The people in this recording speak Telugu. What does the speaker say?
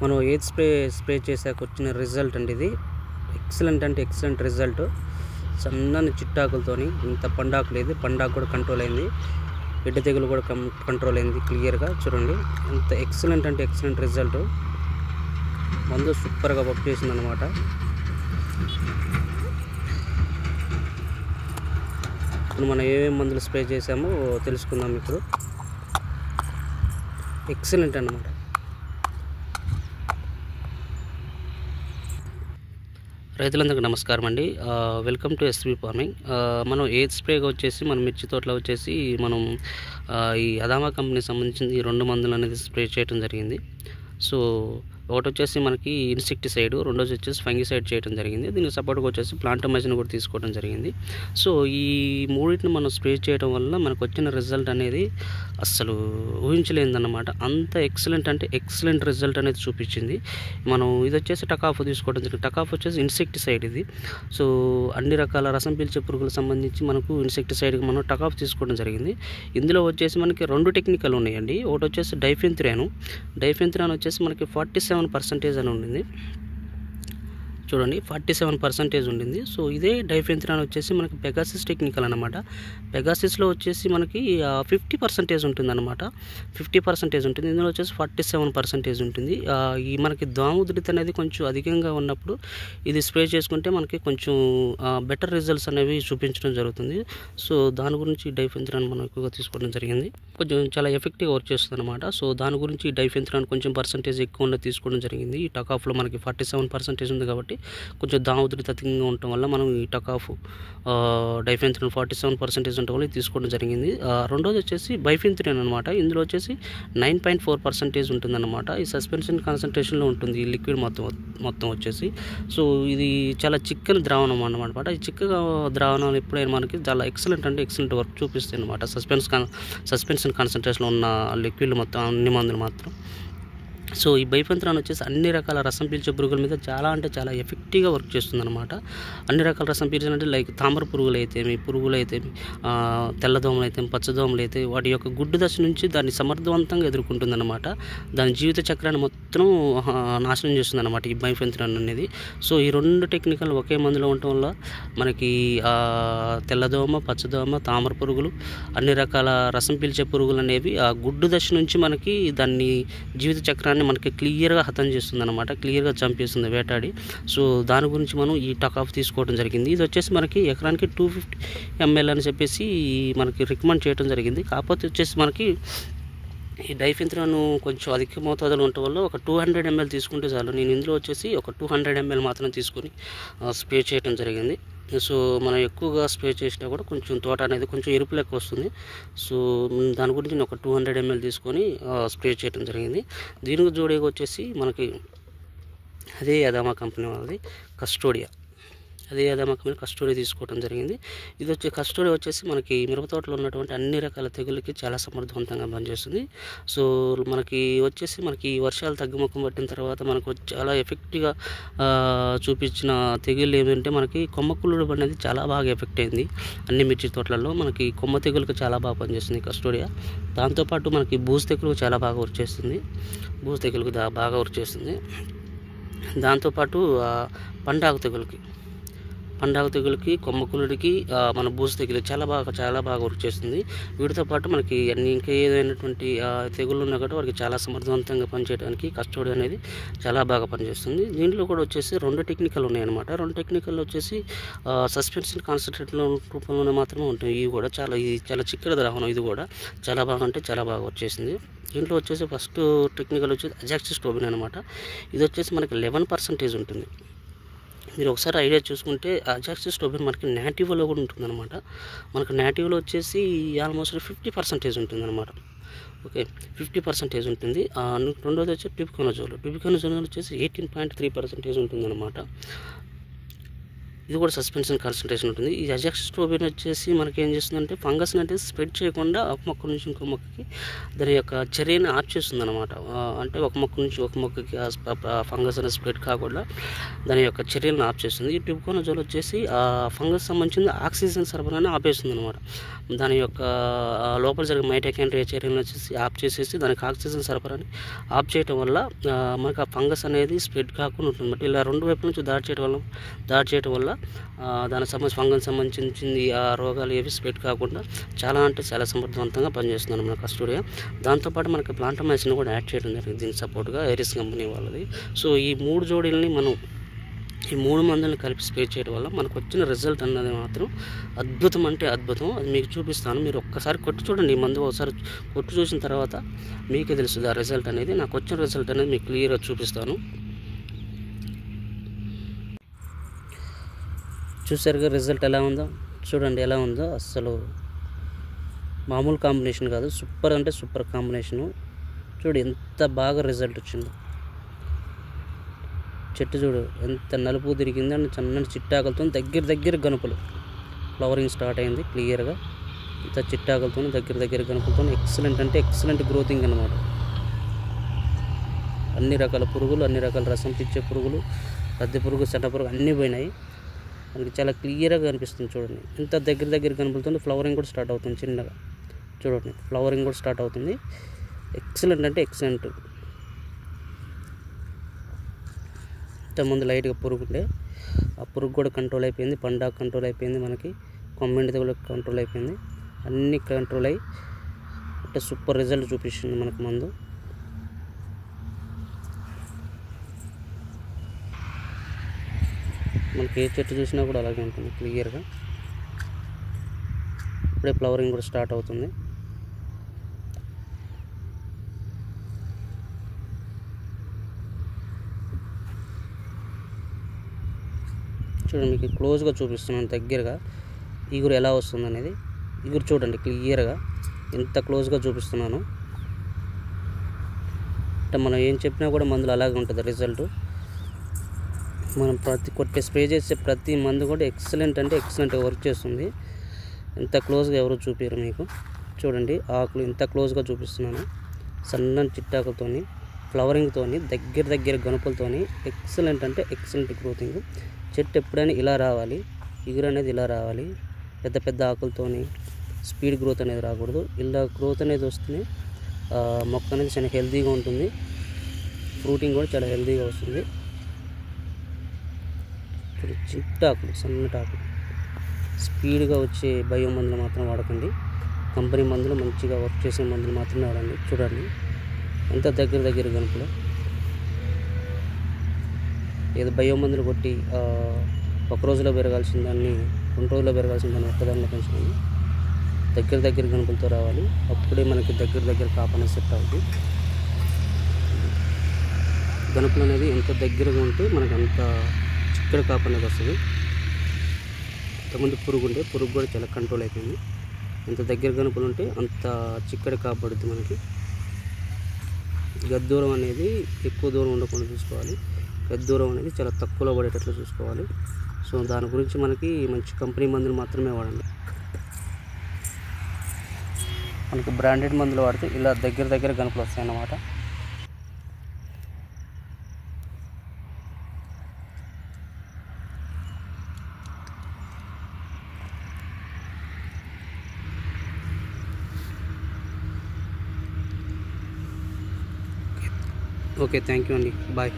మనం ఏది స్ప్రే చేసాక వచ్చిన రిజల్ట్ అండి ఇది. ఎక్సలెంట్ అంటే ఎక్సలెంట్ రిజల్ట్. సన్నని చిట్టాకులతోని ఇంత పండాకు లేదు, పండాకు కూడా కంట్రోల్ అయింది, బిడ్డ తెగులు కూడా కంట్రోల్ అయింది క్లియర్గా. చూడండి ఎంత ఎక్సలెంట్ అంటే ఎక్సలెంట్ రిజల్ట్. మందు సూపర్గా వర్క్ చేసింది అనమాట. ఇప్పుడు మనం ఏమేమి మందులు స్ప్రే చేసామో తెలుసుకుందాం ఇప్పుడు. ఎక్సలెంట్ అన్నమాట. రైతులందరికీ నమస్కారం అండి. Welcome to SV farming. మనం ఏది స్ప్రేగా వచ్చేసి మన మిర్చి తోటలో వచ్చేసి మనం ఈ అదామా కంపెనీకి సంబంధించిన ఈ 2 మందులు అనేది స్ప్రే చేయడం జరిగింది. సో ఒకటి వచ్చేసి మనకి ఇన్సెక్టిసైడ్, రెండోది వచ్చేసి ఫంగిసైడ్ చేయడం జరిగింది. దీనికి సపోర్ట్గా వచ్చేసి ప్లాంటమైసిన్ కూడా తీసుకోవడం జరిగింది. సో ఈ మూడింటిని మనం స్ప్రే చేయడం వల్ల మనకు వచ్చిన రిజల్ట్ అనేది అస్సలు ఊహించలేదన్నమాట. అంత ఎక్సలెంట్ అంటే ఎక్సలెంట్ రిజల్ట్ అనేది చూపించింది. మనం ఇది వచ్చేసి టకాఫ్ తీసుకోవడం జరిగింది. టకాఫ్ వచ్చేసి ఇన్సెక్టిసైడ్ ఇది. సో అన్ని రకాల రసం పీల్చే పురుగులకు సంబంధించి మనకు ఇన్సెక్టిసైడ్కి మనం టకాఫ్ తీసుకోవడం జరిగింది. ఇందులో వచ్చేసి మనకి 2 టెక్నికల్ ఉన్నాయండి. ఒకటి వచ్చేసి డైఫెన్థ్రాన్ వచ్చేసి మనకి 47% అని ఉండింది. చూడండి 47% ఉండింది. సో ఇదే డైఫెన్థ్రాన్ వచ్చేసి మనకి పెగాసిస్ టెక్నికల్ అనమాట. పెగాసిస్లో వచ్చేసి మనకి 50% ఉంటుంది అనమాట. 50% ఉంటుంది. ఇందులో వచ్చేసి 47% ఉంటుంది. ఈ మనకి దోమ ఉధృతి అనేది కొంచెం అధికంగా ఉన్నప్పుడు ఇది స్ప్రే చేసుకుంటే మనకి కొంచెం బెటర్ రిజల్ట్స్ అనేవి చూపించడం జరుగుతుంది. సో దాని గురించి డైఫెన్థ్రాన్ మనం ఎక్కువగా తీసుకోవడం జరిగింది. కొంచెం చాలా ఎఫెక్టివ్గా వర్క్ చేస్తుంది అనమాట. సో దాని గురించి డైఫెన్థ్రాన్ కొంచెం పర్సంటేజ్ ఎక్కువ ఉన్నది తీసుకోవడం జరిగింది. ఈ టకాఫ్లో మనకి 47% ఉంది కాబట్టి కొంచెం దామ ఉధృతి అధికంగా ఉండటం వల్ల మనం ఈ టకాఫ్ డైఫెన్థ్రాన్ 47% ఉండటం వల్ల తీసుకోవడం జరిగింది. రెండోది వచ్చేసి బైఫెన్థ్రాన్ అనమాట. ఇందులో వచ్చేసి 9.4% ఉంటుందన్నమాట. ఈ సస్పెన్షన్ కాన్సన్ట్రేషన్లో ఉంటుంది ఈ లిక్విడ్ మొత్తం వచ్చేసి. సో ఇది చాలా చిక్కని ద్రావణం అన్నమాట. ఈ చిక్కగా ద్రావణాలు ఎప్పుడైనా మనకి చాలా ఎక్సలెంట్ అంటే ఎక్సలెంట్ వర్క్ చూపిస్తాయి అనమాట. సస్పెన్షన్ కాన్సన్ట్రేషన్లో ఉన్న లిక్విడ్లు మొత్తం అన్ని మందులు మాత్రం. సో ఈ బైఫెన్థ్రాన్ వచ్చేసి అన్ని రకాల రసం పీల్చే పురుగుల మీద చాలా అంటే చాలా ఎఫెక్టివ్గా వర్క్ చేస్తుంది అనమాట. అన్ని రకాల రసం పీల్చే అంటే లైక్ తామర పురుగులు అయితేమి, తెల్లదోమలు అయితే, పచ్చదోమలు అయితే వాటి యొక్క గుడ్డు దశ నుంచి దాన్ని సమర్థవంతంగా ఎదుర్కొంటుంది అనమాట. దాని జీవిత చక్రాన్ని మొత్తం నాశనం చేస్తుంది అనమాట ఈ బైఫెన్థ్రాన్ అనేది. సో ఈ 2 టెక్నికల్ ఒకే మందులో ఉండటం వల్ల మనకి తెల్లదోమ, పచ్చదోమ, తామర పురుగులు, అన్ని రకాల రసం పీల్చే పురుగులు అనేవి ఆ గుడ్డు దశ నుంచి మనకి దాన్ని జీవిత చక్రాన్ని మనకి క్లియర్గా హతం చేస్తుంది అనమాట. క్లియర్గా చంపేస్తుంది వేటాడి. సో దాని గురించి మనం ఈ టకాఫ్ తీసుకోవడం జరిగింది. ఇది వచ్చేసి మనకి ఎకరానికి 250 ml అని చెప్పేసి మనకి రికమెండ్ చేయడం జరిగింది. కాకపోతే వచ్చేసి మనకి ఈ డైఫెన్థ్రాన్ కొంచెం అధిక మోతాదులో ఉండటం వల్ల ఒక 200 ml తీసుకుంటే చాలు. నేను ఇందులో వచ్చేసి ఒక 200 ml మాత్రం తీసుకొని స్ప్రే చేయడం జరిగింది. సో మనం ఎక్కువగా స్ప్రే చేసినా కూడా కొంచెం తోట అనేది కొంచెం ఎరుపు లెక్క వస్తుంది. సో దాని గురించి నేను ఒక 200 ml తీసుకొని స్ప్రే చేయడం జరిగింది. దీనికి జోడీగా వచ్చేసి మనకి అదే అదామా కంపెనీ వాళ్ళది కస్టోడియా తీసుకోవడం జరిగింది. ఇది వచ్చి కస్టోడియా వచ్చేసి మనకి మిరప తోటలో ఉన్నటువంటి అన్ని రకాల తెగుళ్ళకి చాలా సమర్థవంతంగా పనిచేస్తుంది. సో మనకి వచ్చేసి మనకి వర్షాలు తగ్గుముఖం పట్టిన తర్వాత మనకు చాలా ఎఫెక్టివ్గా చూపించిన తెగుళ్ళు ఏమంటే మనకి కొమ్మ కుళ్ళుడు అనేది చాలా బాగా ఎఫెక్ట్ అయింది. అన్ని మిర్చి తోటలలో మనకి కొమ్మ తెగులకు చాలా బాగా పనిచేస్తుంది కస్టోడియా. దాంతోపాటు మనకి బూజు తెగులకు చాలా బాగా వర్క్ చేస్తుంది. దాంతోపాటు పండాకు తెగులకి, కొమ్మ కుళ్ళుడికి, మన బూజు తెగులు చాలా బాగా వర్క్ చేస్తుంది. వీటితో పాటు మనకి ఇంకా ఏదైనటువంటి తెగుళ్ళు ఉన్నా కూడా వారికి చాలా సమర్థవంతంగా పనిచేయడానికి కస్టోడియా అనేది చాలా బాగా పనిచేస్తుంది. దీంట్లో కూడా వచ్చేసి 2 టెక్నికల్ ఉన్నాయన్నమాట. 2 టెక్నికల్ వచ్చేసి సస్పెన్షన్ కాన్సన్ట్రేట్లో రూపంలోనే మాత్రమే ఉంటాయి. ఇవి కూడా చాలా చిక్కటి ద్రావణం. ఇది కూడా చాలా బాగా వర్క్ చేసింది. దీంట్లో వచ్చేసి ఫస్ట్ టెక్నికల్ వచ్చేసి అజాక్సిస్ట్రోబిన్ అనమాట. ఇది వచ్చేసి మనకి 11% ఉంటుంది. మీరు ఒకసారి ఐడియా చూసుకుంటే అజాక్సిస్ట్రోబిన్ మనకి నేటివ్లో కూడా ఉంటుందన్నమాట. మనకు నేటివ్లో వచ్చేసి ఆల్మోస్ట్ 50% ఉంటుందన్నమాట. ఓకే, 50% ఉంటుంది. రెండోది వచ్చి ట్యూబికోనజోల్ వచ్చేసి 18.3% ఉంటుందన్నమాట. ఇది కూడా సస్పెన్షన్ కాన్సన్ట్రేషన్ ఉంటుంది. ఈ అజాక్సిస్ట్రోబిన్ వచ్చేసి మనకి ఏం చేస్తుందంటే ఫంగస్ అంటే స్ప్రెడ్ చేయకుండా ఒక మొక్క నుంచి ఇంకో మొక్కకి దాని యొక్క చర్యని ఆప్ చేస్తుంది అనమాట. అంటే ఒక మొక్క నుంచి ఒక మొక్కకి ఫంగస్ అనేది స్ప్రెడ్ కాకుండా దాని యొక్క చర్యలను ఆప్ చేస్తుంది. ఈ ట్యూబికోనజోల్ వచ్చేసి ఆ ఫంగస్ సంబంధించిన ఆక్సిజన్ సరఫరాని ఆపేస్తుంది అనమాట. దాని యొక్క లోపల జరిగే మైటోకాండ్రియా చర్యలను వచ్చేసి ఆప్ చేసేసి దానికి ఆక్సిజన్ సరఫరాని ఆప్ చేయడం వల్ల మనకు ఆ ఫంగస్ అనేది స్ప్రెడ్ కాకుండా ఉంటుంది. బట్ ఇలా రెండు వైపుల నుంచి దాడి చేయడం వల్ల దానికి ఫంగస్ సంబంధించింది ఆ రోగాలు ఏవి స్ప్రెడ్ కాకుండా చాలా అంటే చాలా సమర్థవంతంగా పనిచేస్తున్నారు మన కస్టోడియా. దాంతోపాటు మనకి ప్లాంటమైసిన్ కూడా యాడ్ చేయడం జరిగింది దీనికి సపోర్ట్గా ఐరిస్ కంపెనీ వాళ్ళది. సో ఈ 3 జోడీలని మనం ఈ 3 మందులను కలిపి స్ప్రే చేయడం వల్ల మనకు వచ్చిన రిజల్ట్ అన్నది మాత్రం అద్భుతం అంటే అద్భుతం. అది మీకు చూపిస్తాను. మీరు ఒక్కసారి కొట్టి చూడండి. ఈ మందు ఒకసారి కొట్టి చూసిన తర్వాత మీకే తెలుస్తుంది ఆ రిజల్ట్ అనేది. నాకు వచ్చిన రిజల్ట్ అనేది మీకు క్లియర్గా చూపిస్తాను. చూసారుగా రిజల్ట్ ఎలా ఉందో చూడండి. ఎలా ఉందో అస్సలు మామూలు కాంబినేషన్ కాదు, సూపర్ అంటే సూపర్ కాంబినేషను. చూడు ఎంత బాగా రిజల్ట్ వచ్చిందో. చెట్టు చూడు ఎంత నలుపు తిరిగింది అని చిన్న చిట్టాకులతో దగ్గర గనుపులు ఫ్లవరింగ్ స్టార్ట్ అయింది క్లియర్గా. ఇంత చిట్టాకులతో దగ్గర గనుపులతో ఎక్సలెంట్ అంటే ఎక్సలెంట్ గ్రోతింగ్ అన్నమాట. అన్ని రకాల పురుగులు, అన్ని రకాల రసం పిచ్చే పురుగులు, పెద్ద పురుగు, చెడ్డ పురుగు అన్నీ పోయినాయి. మనకి చాలా క్లియర్గా కనిపిస్తుంది చూడండి. ఇంత దగ్గర కనుపులతో ఫ్లవరింగ్ కూడా స్టార్ట్ అవుతుంది చిన్నగా. చూడండి ఫ్లవరింగ్ కూడా స్టార్ట్ అవుతుంది. ఎక్సలెంట్ అంటే ఎక్సలెంట్. ఇంతకుముందు లైట్గా పురుగు ఉండే ఆ పురుగు కూడా కంట్రోల్ అయిపోయింది. పండాకు కంట్రోల్ అయిపోయింది. మనకి కొమ్మిండి కూడా కంట్రోల్ అయిపోయింది. అన్నీ కంట్రోల్ అయ్యి అంటే సూపర్ రిజల్ట్ చూపిస్తుంది మనకు మందు. మనకి ఏ చెట్టు చూసినా కూడా అలాగే ఉంటుంది క్లియర్గా. ఇప్పుడే ఫ్లవరింగ్ కూడా స్టార్ట్ అవుతుంది. చూడండి మీకు క్లోజ్గా చూపిస్తున్నాను దగ్గరగా ఈగురు ఎలా వస్తుంది అనేది. ఈగురు చూడండి క్లియర్గా ఎంత క్లోజ్గా చూపిస్తున్నాను. అంటే మనం ఏం చెప్పినా కూడా మందులు అలాగే ఉంటుంది రిజల్ట్. మనం స్ప్రే చేసే ప్రతి మందు కూడా ఎక్సలెంట్ అంటే ఎక్సలెంట్ వర్క్ చేస్తుంది. ఎంత క్లోజ్గా ఎవరు చూపారు మీకు చూడండి. ఆకులు ఎంత క్లోజ్గా చూపిస్తున్నాను. సన్నని చిట్టాకులతోని ఫ్లవరింగ్తోని దగ్గర గనుపులతోని ఎక్సలెంట్ అంటే ఎక్సలెంట్ గ్రోతింగ్. చెట్టు ఎప్పుడైనా ఇలా రావాలి, ఇగురు అనేది ఇలా రావాలి. పెద్ద ఆకులతోని స్పీడ్ గ్రోత్ అనేది రాకూడదు. ఇలా గ్రోత్ అనేది వస్తేనే మొక్క అనేది చాలా హెల్తీగా ఉంటుంది. ఫ్రూటింగ్ కూడా చాలా హెల్తీగా వస్తుంది. చిట్టాకులు, సన్నటాకులు, స్పీడ్గా వచ్చే బయో మందులు మాత్రం వాడకండి. కంపెనీ మందులు మంచిగా వర్క్ చేసే మందులు మాత్రమే వాడండి. చూడండి ఎంత దగ్గర గనుపులో. ఏదో బయో మందులు కొట్టి ఒక రోజులో పెరగాల్సిన దాన్ని 2 రోజుల్లో పెరగాల్సిన దాన్ని ఒక్కదానిలో పెంచుకొని దగ్గర గనుపులతో రావాలి. అప్పుడే మనకి దగ్గర కాపు అనేది సెట్ అవుతుంది. గనుపులు అనేది ఎంత దగ్గరగా ఉంటే మనకు అంత చిక్కడి కాపు అనేది వస్తుంది. ఇంతకుముందు పురుగు ఉంటే పురుగు కూడా చాలా కంట్రోల్ అయిపోయింది. ఎంత దగ్గర గనుపులు ఉంటే అంత చిక్కడి కాపు పడుతుంది మనకి. గద్దూరం అనేది ఎక్కువ దూరం ఉండకుండా చూసుకోవాలి. గద్దూరం అనేది చాలా తక్కువలో పడేటట్లు చూసుకోవాలి. సో దాని గురించి మనకి మంచి కంపెనీ మందులు మాత్రమే వాడండి. మనకి బ్రాండెడ్ మందులు వాడితే ఇలా దగ్గర గనుపులు వస్తాయి అన్నమాట. ఓకే థ్యాంక్ యూ అండి. బాయ్.